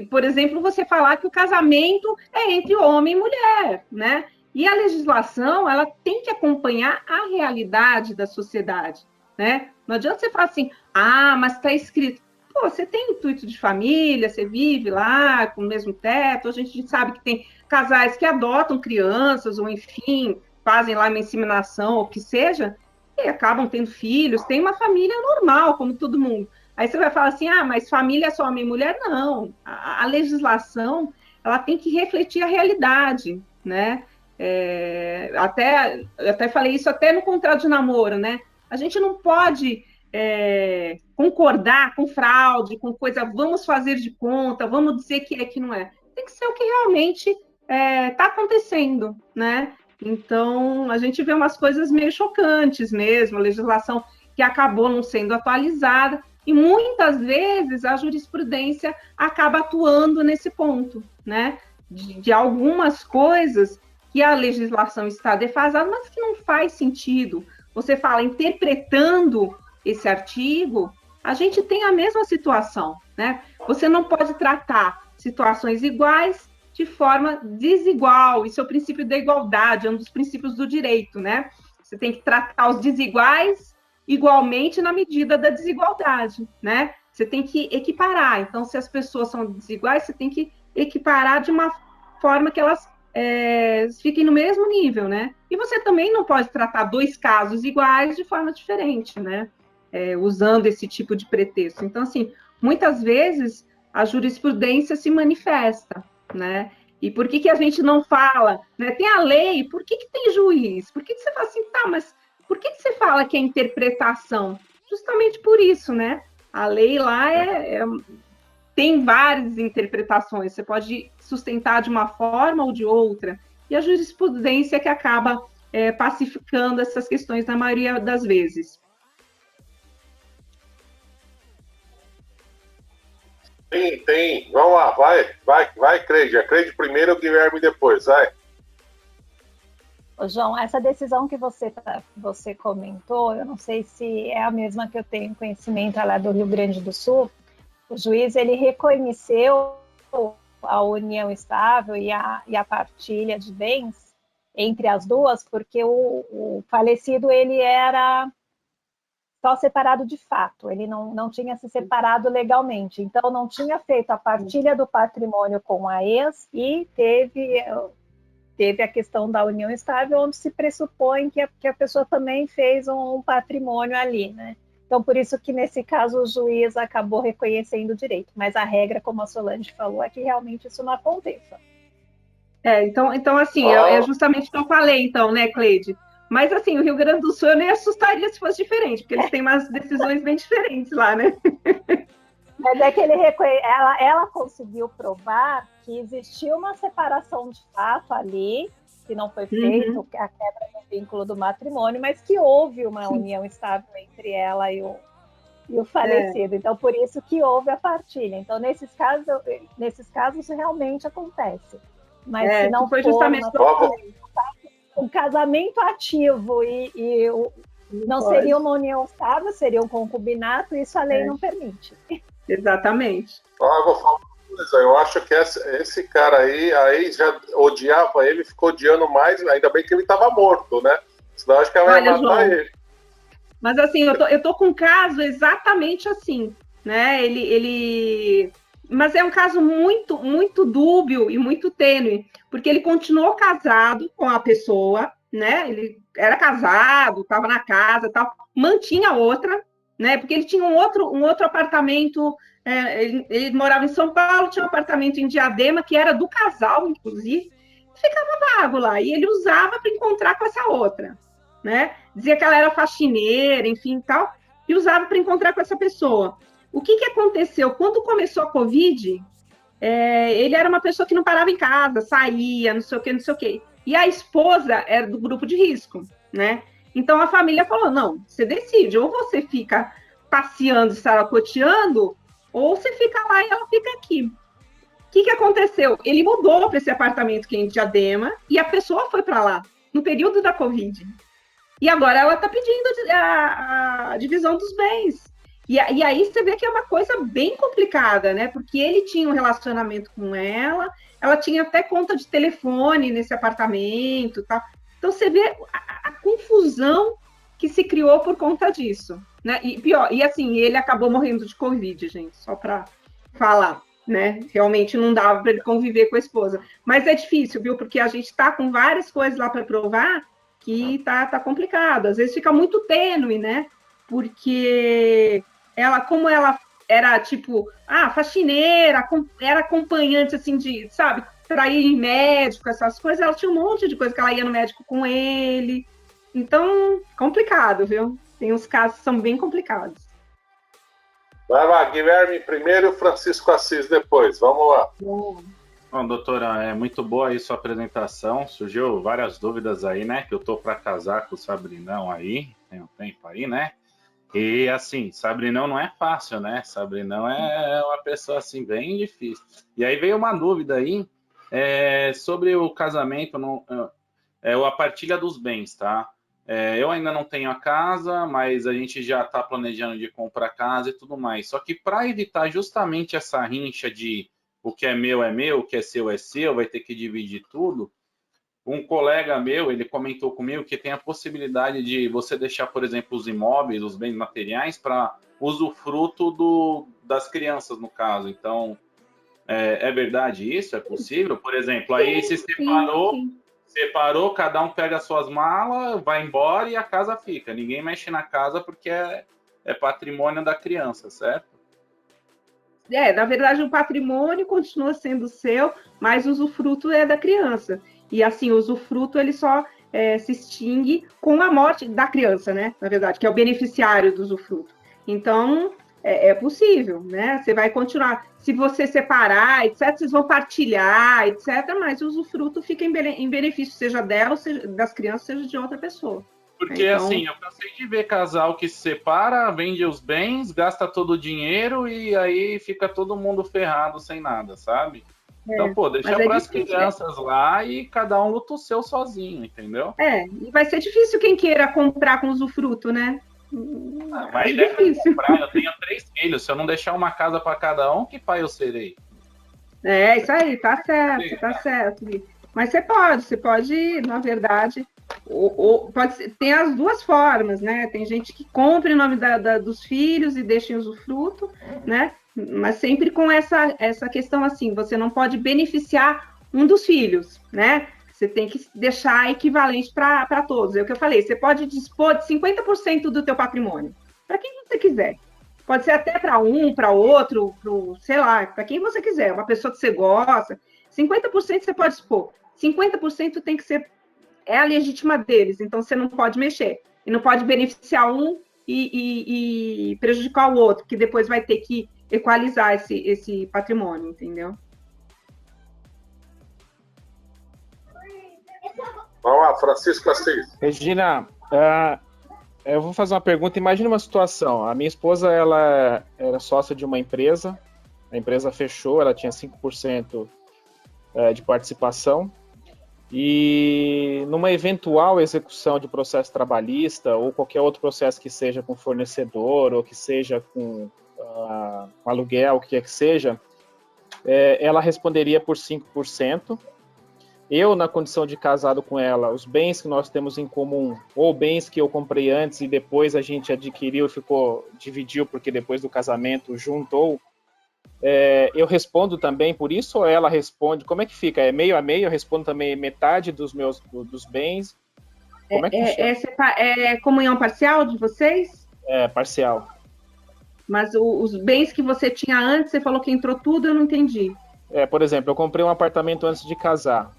S2: por exemplo, você falar que o casamento é entre homem e mulher, né? E a legislação ela tem que acompanhar a realidade da sociedade, né? Não adianta você falar assim, mas está escrito. Pô, você tem intuito de família, você vive lá com o mesmo teto, a gente sabe que tem casais que adotam crianças, ou enfim, fazem lá uma inseminação, ou o que seja, e acabam tendo filhos, tem uma família normal, como todo mundo. Aí você vai falar assim, mas família é só homem e mulher? Não. A legislação, ela tem que refletir a realidade, né? Até falei isso até no contrato de namoro, né? A gente não pode concordar com fraude, com coisa, vamos fazer de conta, vamos dizer que é que não é. Tem que ser o que realmente está acontecendo, né? Então, a gente vê umas coisas meio chocantes mesmo, a legislação que acabou não sendo atualizada, e muitas vezes a jurisprudência acaba atuando nesse ponto, né? De algumas coisas que a legislação está defasada, mas que não faz sentido. Você fala, interpretando esse artigo, a gente tem a mesma situação, né? Você não pode tratar situações iguais de forma desigual. Isso é o princípio da igualdade, é um dos princípios do direito, né? Você tem que tratar os desiguais igualmente na medida da desigualdade, né? Você tem que equiparar. Então, se as pessoas são desiguais, você tem que equiparar de uma forma que elas fiquem no mesmo nível, né? E você também não pode tratar dois casos iguais de forma diferente, né? Usando esse tipo de pretexto. Então, assim, muitas vezes a jurisprudência se manifesta, né? E por que a gente não fala, né? Tem a lei, por que tem juiz? Por que você fala assim, mas por que você fala que é interpretação? Justamente por isso, né? A lei lá tem várias interpretações, você pode sustentar de uma forma ou de outra, e a jurisprudência que acaba pacificando essas questões na maioria das vezes.
S3: Tem. Vamos lá, vai, Creide. A Creide primeiro, o Guilherme depois, vai.
S6: Ô, João, essa decisão que você comentou, eu não sei se é a mesma que eu tenho conhecimento lá do Rio Grande do Sul. O juiz ele reconheceu a união estável e a partilha de bens entre as duas, porque o falecido ele era só separado de fato, ele não tinha se separado legalmente, então não tinha feito a partilha do patrimônio com a ex e teve a questão da união estável, onde se pressupõe que a pessoa também fez um patrimônio ali, né? Então, por isso que, nesse caso, o juiz acabou reconhecendo o direito. Mas a regra, como a Solange falou, é que realmente isso não aconteça.
S2: Então assim, é justamente o que eu falei, então, né, Cleide? Mas, assim, o Rio Grande do Sul eu nem assustaria se fosse diferente, porque eles têm umas decisões bem diferentes lá, né?
S6: Mas é que ela conseguiu provar que existiu uma separação de fato ali, que não foi feito a quebra do vínculo do matrimônio, mas que houve uma união estável entre ela e o falecido. Então, por isso que houve a partilha. Então, nesses casos realmente acontece. Mas se não
S2: foi
S6: for
S2: justamente
S6: um casamento ativo e não seria uma união estável, seria um concubinato, isso a lei não permite.
S2: Exatamente.
S3: Eu vou falar uma coisa, eu acho que esse cara aí já odiava ele, ficou odiando mais, ainda bem que ele estava morto, né? Senão acho que ela ia matar João, ele.
S2: Mas assim, eu tô com um caso exatamente assim, né? Mas é um caso muito, muito dúbio e muito tênue, porque ele continuou casado com a pessoa, né? Ele era casado, estava na casa, tal, mantinha outra, né? Porque ele tinha um outro apartamento, ele morava em São Paulo, tinha um apartamento em Diadema que era do casal, inclusive, ficava vago lá e ele usava para encontrar com essa outra, né? Dizia que ela era faxineira, enfim, tal, e usava para encontrar com essa pessoa. O que aconteceu? Quando começou a Covid, ele era uma pessoa que não parava em casa, saía, não sei o quê. E a esposa era do grupo de risco, né? Então a família falou, não, você decide, ou você fica passeando, saracoteando, ou você fica lá e ela fica aqui. O que aconteceu? Ele mudou para esse apartamento que é em Diadema e a pessoa foi para lá, no período da Covid. E agora ela está pedindo a divisão dos bens. E aí você vê que é uma coisa bem complicada, né? Porque ele tinha um relacionamento com ela tinha até conta de telefone nesse apartamento, tal. Então você vê a confusão que se criou por conta disso, né? E pior, e assim, ele acabou morrendo de Covid, gente, só para falar, né? Realmente não dava para ele conviver com a esposa. Mas é difícil, viu? Porque a gente está com várias coisas lá para provar que tá complicado. Às vezes fica muito tênue, né? Porque como ela era, tipo, faxineira, era acompanhante, assim, de, sabe, para ir em médico, essas coisas, ela tinha um monte de coisa que ela ia no médico com ele. Então, complicado, viu? Tem uns casos que são bem complicados.
S3: Vai lá, Guilherme primeiro e o Francisco Assis depois. Vamos lá.
S1: Bom, doutora, é muito boa aí sua apresentação. Surgiu várias dúvidas aí, né? Que eu tô para casar com o Sabrinão aí, tem um tempo aí, né? E assim, Sabrinão não é fácil, né? Sabrinão é uma pessoa assim bem difícil. E aí veio uma dúvida aí sobre o casamento, a partilha dos bens, tá? Eu ainda não tenho a casa, mas a gente já está planejando de comprar casa e tudo mais. Só que para evitar justamente essa rincha de o que é meu, o que é seu, vai ter que dividir tudo. Um colega meu, ele comentou comigo que tem a possibilidade de você deixar, por exemplo, os imóveis, os bens materiais, para usufruto das crianças, no caso. Então, é verdade isso? É possível? Por exemplo, aí se separou, cada um pega as suas malas, vai embora e a casa fica. Ninguém mexe na casa porque é patrimônio da criança, certo?
S2: Na verdade, o patrimônio continua sendo seu, mas o usufruto é da criança. E, assim, o usufruto, ele só se extingue com a morte da criança, né? Na verdade, que é o beneficiário do usufruto. Então, é possível, né? Você vai continuar. Se você separar, etc., vocês vão partilhar, etc., mas o usufruto fica em benefício, seja dela, seja das crianças, seja de outra pessoa.
S1: Porque, então, assim, eu cansei de ver casal que se separa, vende os bens, gasta todo o dinheiro e aí fica todo mundo ferrado sem nada, sabe? Então, deixa para as crianças lá e cada um luta o seu sozinho, entendeu?
S2: E vai ser difícil quem queira comprar com usufruto, né?
S1: Mas é difícil. Comprar, eu tenho 3 filhos, se eu não deixar uma casa para cada um, que pai eu serei?
S2: Isso aí, tá certo. Mas você pode, na verdade, tem as duas formas, né? Tem gente que compra em nome dos filhos e deixa em usufruto, né? Mas sempre com essa questão assim, você não pode beneficiar um dos filhos, né? Você tem que deixar equivalente para todos. É o que eu falei, você pode dispor de 50% do teu patrimônio, para quem você quiser. Pode ser até para um, para outro, sei lá, para quem você quiser, uma pessoa que você gosta. 50% você pode dispor, 50% tem que ser a legítima deles, então você não pode mexer. E não pode beneficiar um e prejudicar o outro, que depois vai ter que equalizar esse patrimônio, entendeu?
S3: Vamos lá, Francisco Assis.
S7: Regina, Eu vou fazer uma pergunta. Imagina uma situação. A minha esposa, ela era sócia de uma empresa. A empresa fechou, ela tinha 5% de participação. E numa eventual execução de processo trabalhista ou qualquer outro processo que seja com fornecedor ou que seja com aluguel, o que quer que seja, ela responderia por 5%. Eu, na condição de casado com ela, os bens que nós temos em comum, ou bens que eu comprei antes e depois a gente adquiriu e dividiu porque depois do casamento juntou, eu respondo também por isso ou ela responde? Como é que fica? É meio a meio? Eu respondo também metade dos bens? Como é que funciona?
S2: É comunhão parcial de vocês?
S7: É, parcial.
S2: Mas os bens que você tinha antes, você falou que entrou tudo, eu não entendi.
S7: Por exemplo, eu comprei um apartamento antes de casar,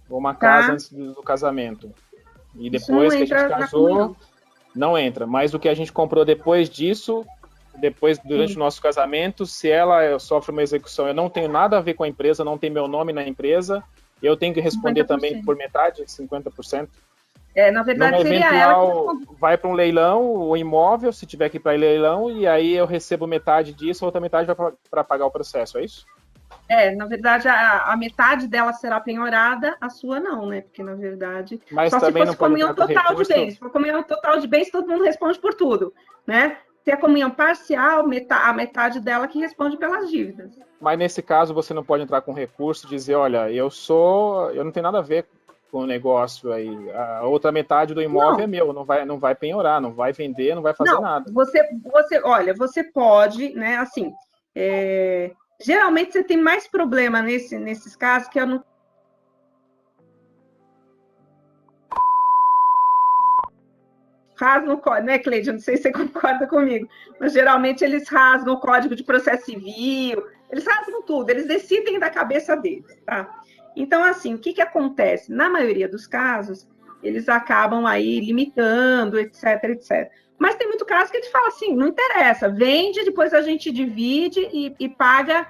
S7: ou uma casa antes do casamento. E depois que a gente casou, não entra. Mas o que a gente comprou depois disso, durante o nosso casamento, se ela sofre uma execução, eu não tenho nada a ver com a empresa, não tem meu nome na empresa, eu tenho que responder 50%. Também por metade, 50%.
S2: Na verdade,
S7: seria eventual, ela que... vai para um leilão, o imóvel, se tiver que ir para leilão, e aí eu recebo metade disso, a outra metade vai para pagar o processo, é isso?
S2: Na verdade, a metade dela será penhorada, a sua não, né? Porque, na verdade,
S7: mas
S2: só
S7: também
S2: se fosse comunhão total de bens. Se for comunhão total de bens, todo mundo responde por tudo, né? Se é comunhão parcial, a metade dela que responde pelas dívidas.
S7: Mas, nesse caso, você não pode entrar com recurso e dizer, olha, eu não tenho nada a ver com o negócio aí. A outra metade do imóvel é meu, não vai penhorar, não vai vender, não vai fazer nada.
S2: Você pode, né, assim... Geralmente você tem mais problema nesses casos que eu não... Rasgam o código, né, Cleide? Não sei se você concorda comigo, mas geralmente eles rasgam o Código de Processo Civil, eles rasgam tudo, eles decidem da cabeça deles, tá? Então, assim, o que acontece? Na maioria dos casos, eles acabam aí limitando, etc, etc. Mas tem muito caso que eles falam assim, não interessa, vende, depois a gente divide e paga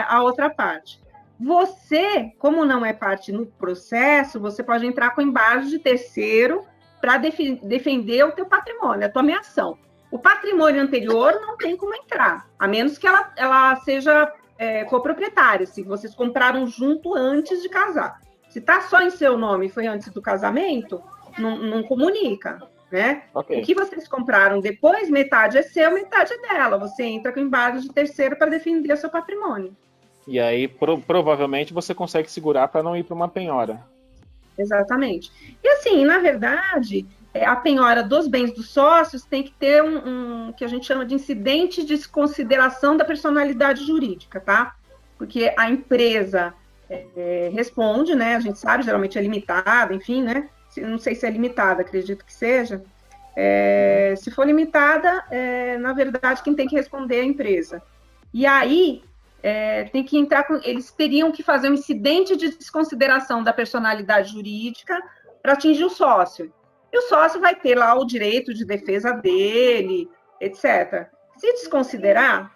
S2: a outra parte. Você, como não é parte no processo, você pode entrar com embargo de terceiro para defender o teu patrimônio, a tua ameação. O patrimônio anterior não tem como entrar, a menos que ela seja coproprietária, se vocês compraram junto antes de casar. Se está só em seu nome e foi antes do casamento, não comunica, né? Okay. O que vocês compraram depois, metade é seu, metade é dela. Você entra com embargo de terceiro para defender o seu patrimônio.
S7: E aí, provavelmente, você consegue segurar para não ir para uma penhora.
S2: Exatamente. E assim, na verdade, a penhora dos bens dos sócios tem que ter um que a gente chama de incidente de desconsideração da personalidade jurídica, tá? Porque a empresa responde, né? A gente sabe, geralmente é limitada, enfim, né? Não sei se é limitada, acredito que seja. Se for limitada, na verdade, quem tem que responder é a empresa. E aí, tem que entrar eles teriam que fazer um incidente de desconsideração da personalidade jurídica para atingir o sócio. E o sócio vai ter lá o direito de defesa dele, etc. Se desconsiderar,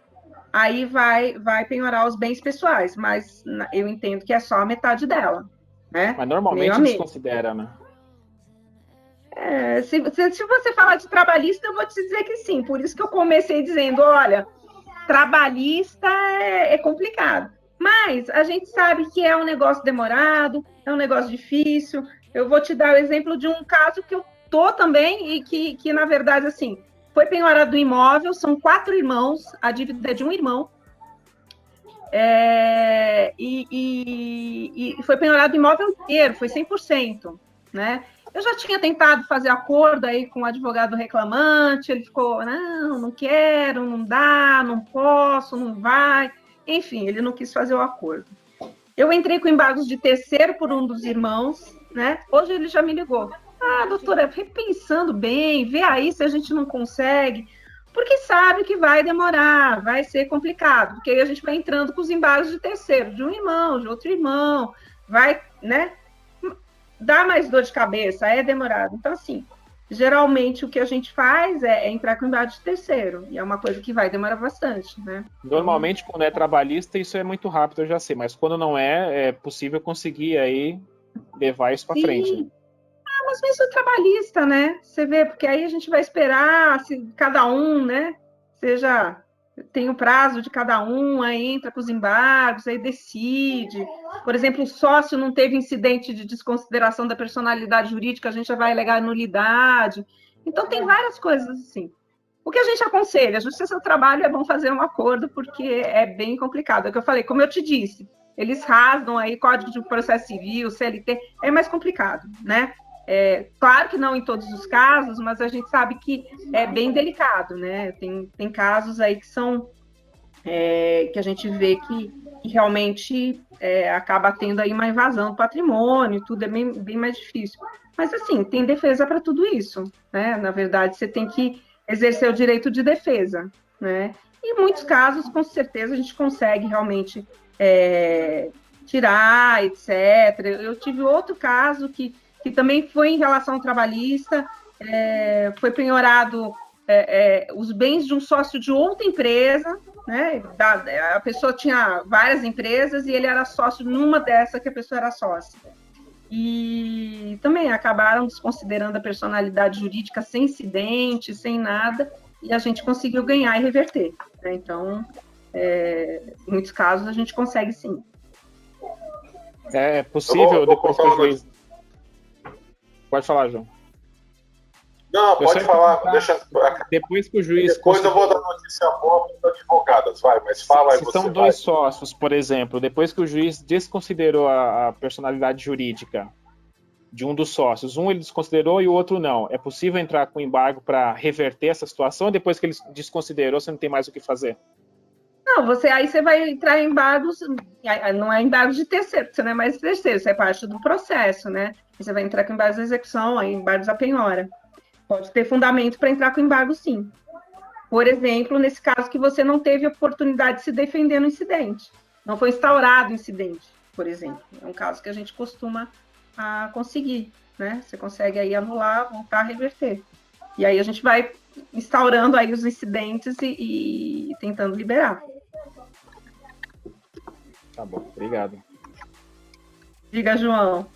S2: aí vai penhorar os bens pessoais, mas eu entendo que é só a metade dela, né?
S7: Mas normalmente desconsidera, né?
S2: Se você falar de trabalhista, eu vou te dizer que sim. Por isso que eu comecei dizendo, olha, trabalhista é complicado. Mas a gente sabe que é um negócio demorado, é um negócio difícil. Eu vou te dar o exemplo de um caso que eu tô também e que na verdade, assim, foi penhorado do imóvel, são 4 irmãos, a dívida é de um irmão. E foi penhorado o imóvel inteiro, foi 100%, né? Eu já tinha tentado fazer acordo aí com o advogado reclamante, ele ficou, não quero, não dá, não posso, não vai. Enfim, ele não quis fazer o acordo. Eu entrei com embargos de terceiro por um dos irmãos, né? Hoje ele já me ligou. Doutora, repensando bem, vê aí se a gente não consegue, porque sabe que vai demorar, vai ser complicado, porque aí a gente vai entrando com os embargos de terceiro, de um irmão, de outro irmão, vai, né? Dá mais dor de cabeça, é demorado. Então, assim, geralmente o que a gente faz é entrar com embargo de terceiro, e é uma coisa que vai demorar bastante, né?
S7: Normalmente, quando é trabalhista, isso é muito rápido, eu já sei, mas quando não é possível conseguir aí levar isso para frente. Né?
S2: transmissão trabalhista, né? Você vê, porque aí a gente vai esperar se cada um, né? Tem o prazo de cada um, aí entra com os embargos, aí decide. Por exemplo, o sócio não teve incidente de desconsideração da personalidade jurídica, a gente já vai alegar nulidade. Então, tem várias coisas assim. O que a gente aconselha? A Justiça do Trabalho é bom fazer um acordo, porque é bem complicado. É o que eu falei, como eu te disse, eles rasgam aí Código de Processo Civil, CLT, é mais complicado, né? Claro que não em todos os casos, mas a gente sabe que é bem delicado, né? Tem casos aí que são que a gente vê que realmente acaba tendo aí uma invasão do patrimônio, tudo é bem mais difícil. Mas assim, tem defesa para tudo isso, né? Na verdade, você tem que exercer o direito de defesa, né? E em muitos casos, com certeza, a gente consegue realmente tirar, etc. Eu tive outro caso que também foi em relação ao trabalhista, foi penhorado os bens de um sócio de outra empresa, né? A pessoa tinha várias empresas e ele era sócio numa dessa que a pessoa era sócia. E também acabaram desconsiderando a personalidade jurídica sem incidente, sem nada, e a gente conseguiu ganhar e reverter, né? Então, em muitos casos, a gente consegue sim.
S7: É possível, depois que o juiz... Pode falar, João.
S3: Não, pode falar.
S7: Depois que o juiz...
S3: Depois eu vou dar notícia boa para os advogados, mas fala aí você.
S7: Se são dois sócios, por exemplo, depois que o juiz desconsiderou a personalidade jurídica de um dos sócios, um ele desconsiderou e o outro não, é possível entrar com embargo para reverter essa situação ou depois que ele desconsiderou você não tem mais o que fazer?
S2: Não, aí você vai entrar em embargos, não é embargo de terceiro, você não é mais terceiro, você é parte do processo, né? Você vai entrar com embargos de execução, aí embargos da penhora. Pode ter fundamento para entrar com embargo, sim. Por exemplo, nesse caso que você não teve oportunidade de se defender no incidente. Não foi instaurado o incidente, por exemplo. É um caso que a gente costuma conseguir, né? Você consegue aí anular, voltar a reverter. E aí a gente vai instaurando aí os incidentes e tentando liberar.
S7: Tá bom, obrigado.
S2: Diga, João.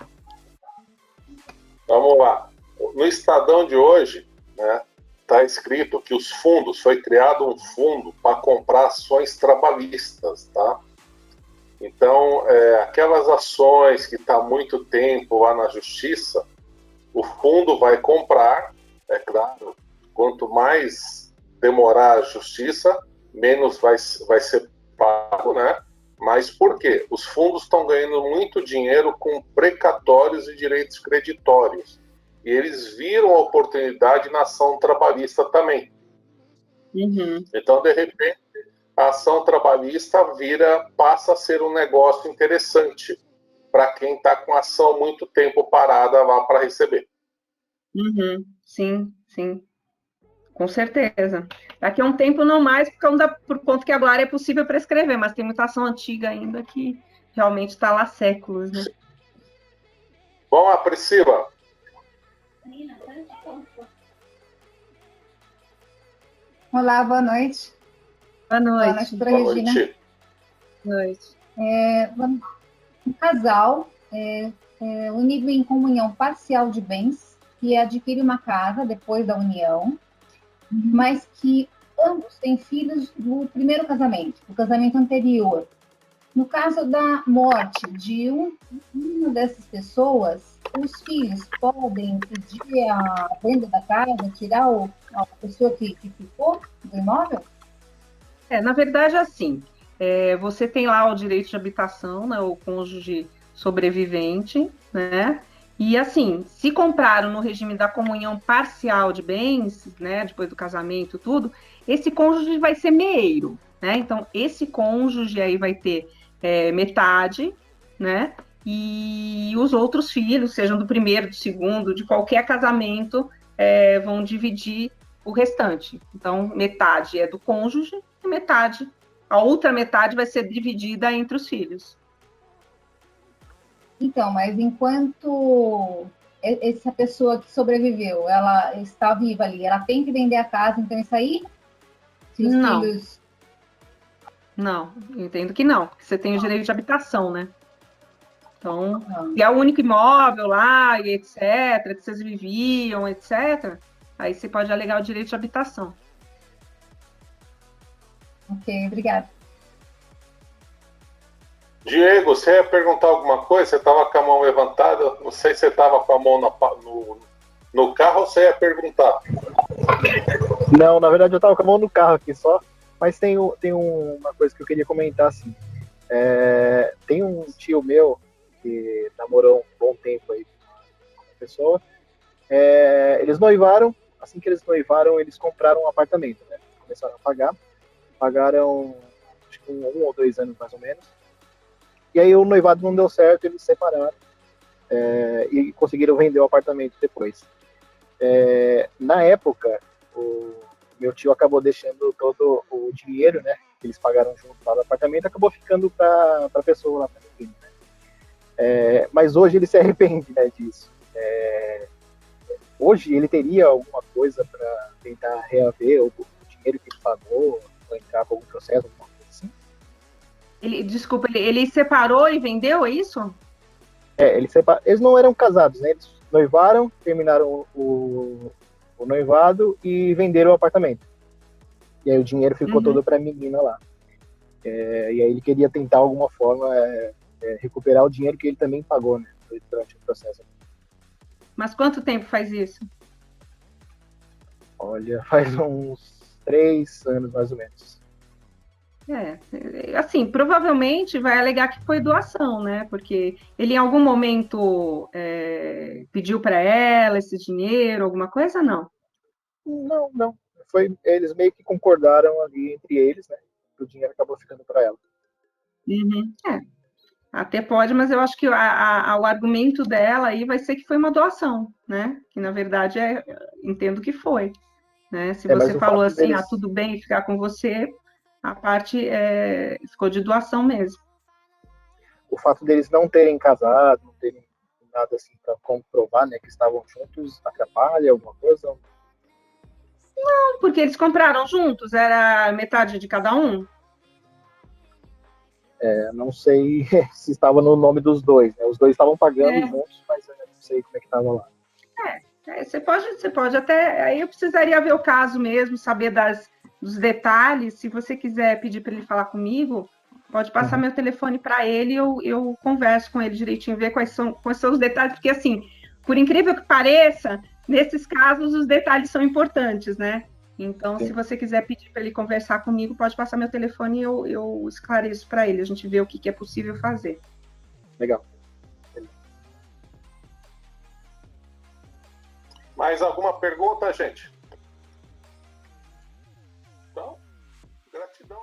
S3: Vamos lá. No Estadão de hoje, né, está escrito que foi criado um fundo para comprar ações trabalhistas, tá? Então, aquelas ações que estão há muito tempo lá na Justiça, o fundo vai comprar, é claro, quanto mais demorar a Justiça, menos vai ser pago, né? Mas por quê? Os fundos estão ganhando muito dinheiro com precatórios e direitos creditórios. E eles viram a oportunidade na ação trabalhista também.
S2: Uhum.
S3: Então, de repente, a ação trabalhista passa a ser um negócio interessante para quem está com a ação muito tempo parada lá para receber.
S2: Uhum. Sim, sim. Com certeza. Daqui a um tempo não mais, por conta que agora é possível prescrever, mas tem muita ação antiga ainda que realmente está lá há séculos, né?
S3: Bom, a Priscila.
S8: Olá, boa noite.
S2: Boa noite.
S8: Boa noite, doutora Regina.
S2: Boa noite.
S8: Um casal unido em comunhão parcial de bens que adquire uma casa depois da união, mas que ambos têm filhos do primeiro casamento, do casamento anterior. No caso da morte de uma dessas pessoas, os filhos podem pedir a venda da casa, tirar a pessoa que ficou do imóvel?
S2: Na verdade, assim, você tem lá o direito de habitação, né, o cônjuge sobrevivente, né? E assim, se compraram no regime da comunhão parcial de bens, né, depois do casamento, tudo, esse cônjuge vai ser meeiro, né? Então, esse cônjuge aí vai ter metade, né? E os outros filhos, sejam do primeiro, do segundo, de qualquer casamento, vão dividir o restante. Então, metade é do cônjuge e a outra metade vai ser dividida entre os filhos.
S8: Então, mas enquanto essa pessoa que sobreviveu, ela está viva ali, ela tem que vender a casa, então isso aí? Se os
S2: não.
S8: Filhos...
S2: Não, entendo que não. Você tem o direito de habitação, né? Então, se é o único imóvel lá, e etc., que vocês viviam, etc., aí você pode alegar o direito de habitação.
S8: Ok, obrigada.
S3: Diego, você ia perguntar alguma coisa? Você estava com a mão levantada? Não sei se você estava com a mão no carro ou você ia perguntar.
S4: Não, na verdade eu estava com a mão no carro aqui só, mas tem uma coisa que eu queria comentar, assim. Tem um tio meu que namorou um bom tempo aí com uma pessoa. Eles noivaram, assim que eles noivaram, eles compraram um apartamento, né? Começaram a pagaram acho que 1 ou 2 anos mais ou menos. E aí o noivado não deu certo, eles se separaram e conseguiram vender o apartamento depois. Na época, o meu tio acabou deixando todo o dinheiro, né, que eles pagaram junto lá do apartamento, acabou ficando para a pessoa lá, pra menina, né? Mas hoje ele se arrepende, né, disso. Hoje ele teria alguma coisa para tentar reaver o dinheiro que ele pagou, ou entrar com algum processo, alguma coisa assim?
S2: Desculpa, ele separou e vendeu, é isso?
S4: Eles não eram casados, né? Eles noivaram, terminaram o noivado e venderam o apartamento. E aí o dinheiro ficou todo para a menina lá. E aí ele queria tentar alguma forma recuperar o dinheiro que ele também pagou, né, durante o processo.
S2: Mas quanto tempo faz isso?
S4: Olha, faz uns 3 anos mais ou menos.
S2: Assim, provavelmente vai alegar que foi doação, né? Porque ele em algum momento pediu para ela esse dinheiro, alguma coisa, não?
S4: Não. Eles meio que concordaram ali entre eles, né? Que o dinheiro acabou ficando para ela.
S2: Até pode, mas eu acho que o argumento dela aí vai ser que foi uma doação, né? Que na verdade entendo que foi, né? Se você falou assim, tudo bem ficar com você, a parte ficou de doação mesmo.
S4: O fato deles não terem casado, não terem nada assim para comprovar, né, que estavam juntos, atrapalha alguma coisa?
S2: Não, porque eles compraram juntos, era metade de cada um.
S4: Não sei se estava no nome dos dois, né? Os dois estavam pagando juntos, mas eu não sei como é que estava lá.
S2: Você pode até. Aí eu precisaria ver o caso mesmo, saber dos detalhes. Se você quiser pedir para ele falar comigo, pode passar meu telefone para ele e eu converso com ele direitinho, ver quais são os detalhes, porque assim, por incrível que pareça, nesses casos os detalhes são importantes, né? Então, se você quiser pedir para ele conversar comigo, pode passar meu telefone e eu esclareço para ele. A gente vê o que é possível fazer.
S4: Legal.
S3: Mais alguma pergunta, gente? Então, gratidão.